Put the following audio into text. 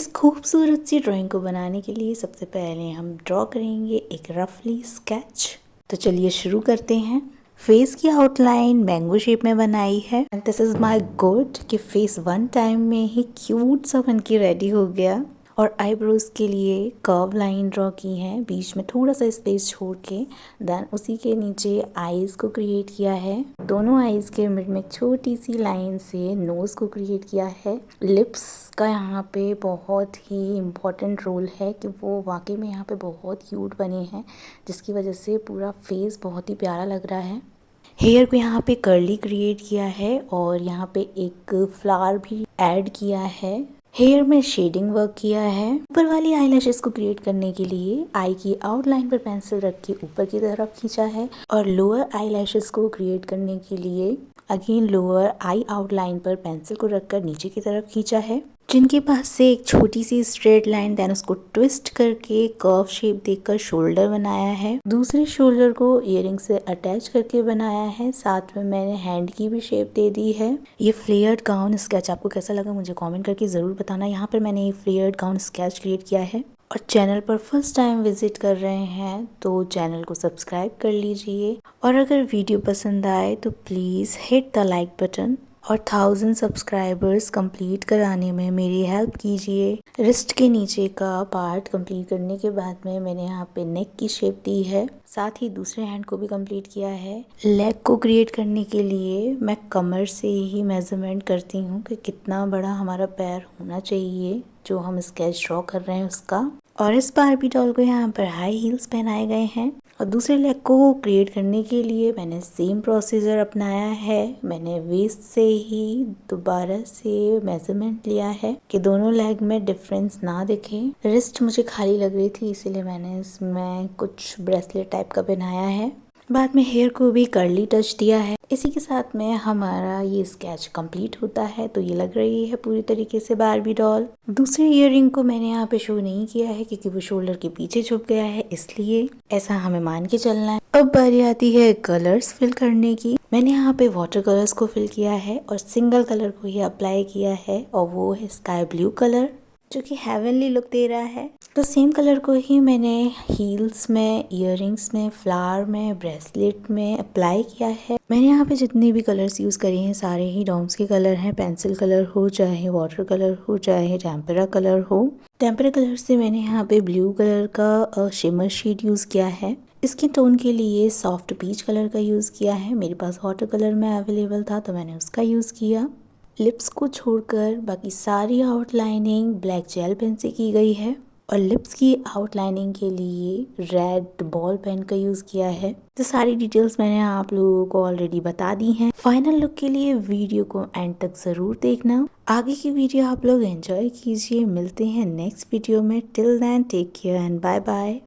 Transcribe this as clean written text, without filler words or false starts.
इस खूबसूरत सी ड्राइंग को बनाने के लिए सबसे पहले हम ड्रॉ करेंगे एक रफली स्केच। तो चलिए शुरू करते हैं। फेस की आउटलाइन मैंगो शेप में बनाई है and this is my good कि फेस वन टाइम में ही क्यूट सा बन के रेडी हो गया। और आईब्रोज के लिए कर्व लाइन ड्रॉ की है, बीच में थोड़ा सा स्पेस छोड़ के। देन उसी के नीचे आईज को क्रिएट किया है। दोनों आईज के मिड में छोटी सी लाइन से नोज को क्रिएट किया है। लिप्स का यहाँ पे बहुत ही इम्पोर्टेंट रोल है कि वो वाकई में यहाँ पे बहुत क्यूट बने हैं, जिसकी वजह से पूरा फेस बहुत ही प्यारा लग रहा है। हेयर को यहाँ पे कर्ली क्रिएट किया है और यहाँ पे एक फ्लावर भी ऐड किया है। हेयर में शेडिंग वर्क किया है। ऊपर वाली आईलैशेस को क्रिएट करने के लिए आई की आउटलाइन पर पेंसिल रख के ऊपर की तरफ खींचा है और लोअर आईलैशेस को क्रिएट करने के लिए अगेन लोअर आई आउटलाइन पर पेंसिल को रखकर नीचे की तरफ खींचा है। जिनके पास से एक छोटी सी स्ट्रेट लाइन, देन उसको ट्विस्ट करके कर्व शेप देकर शोल्डर बनाया है। दूसरे शोल्डर को इयररिंग से अटैच करके बनाया है। साथ में मैंने हैंड की भी शेप दे दी है। ये फ्लेयर्ड गाउन स्केच आपको कैसा लगा मुझे कमेंट करके ज़रूर बताना। यहाँ पर मैंने ये फ्लेयर्ड गाउन स्केच क्रिएट किया है। और चैनल पर फर्स्ट टाइम विजिट कर रहे हैं तो चैनल को सब्सक्राइब कर लीजिए। और अगर वीडियो पसंद आए तो please hit the like button और 1000 सब्सक्राइबर्स कंप्लीट कराने में मेरी हेल्प कीजिए। रिस्ट के नीचे का पार्ट कंप्लीट करने के बाद में मैंने यहाँ पे नेक की शेप दी है, साथ ही दूसरे हैंड को भी कंप्लीट किया है। लेग को क्रिएट करने के लिए मैं कमर से ही मेजरमेंट करती हूँ कि कितना बड़ा हमारा पैर होना चाहिए जो हम स्केच ड्रॉ कर रहे हैं उसका। और इस बारबी डॉल को यहाँ पर हाई हील्स पहनाए गए हैं। और दूसरे लेग को क्रिएट करने के लिए मैंने सेम प्रोसीजर अपनाया है। मैंने वेस्ट से ही दोबारा से मेजरमेंट लिया है कि दोनों लेग में डिफरेंस ना दिखे। रिस्ट मुझे खाली लग रही थी इसीलिए मैंने इसमें कुछ ब्रेसलेट टाइप का पहनाया है। बाद में हेयर को भी कर्ली टच दिया है। इसी के साथ में हमारा ये स्केच कंप्लीट होता है। तो ये लग रही है पूरी तरीके से बारबी डॉल। दूसरे इयररिंग को मैंने यहाँ पे शो नहीं किया है क्योंकि वो शोल्डर के पीछे छुप गया है, इसलिए ऐसा हमें मान के चलना है। अब बारी आती है कलर्स फिल करने की। मैंने यहाँ पे वाटर कलर्स को फिल किया है और सिंगल कलर को ही अप्लाई किया है और वो है स्काई ब्लू कलर, जो कि हेवनली लुक दे रहा है। तो सेम कलर को ही मैंने हील्स में, इयररिंग्स में, फ्लावर में, ब्रेसलेट में अप्लाई किया है। मैंने यहाँ पे जितने भी कलर्स यूज़ करे हैं सारे ही डॉम्स के कलर हैं। पेंसिल कलर हो, चाहे वाटर कलर हो, चाहे टेम्परा कलर हो। टेम्परा कलर से मैंने यहाँ पे ब्लू कलर का शिमर शीट यूज़ किया है। इसके टोन के लिए सॉफ्ट पीच कलर का यूज़ किया है। मेरे पास वाटर कलर में अवेलेबल था तो मैंने उसका यूज़ किया। लिप्स को छोड़कर बाकी सारी आउटलाइनिंग ब्लैक जेल पेन से की गई है और लिप्स की आउटलाइनिंग के लिए रेड बॉल पेन का यूज़ किया है। तो सारी डिटेल्स मैंने आप लोगों को ऑलरेडी बता दी हैं। फाइनल लुक के लिए वीडियो को एंड तक ज़रूर देखना। आगे की वीडियो आप लोग एंजॉय कीजिए। मिलते हैं नेक्स्ट वीडियो में। Till then take care and bye bye.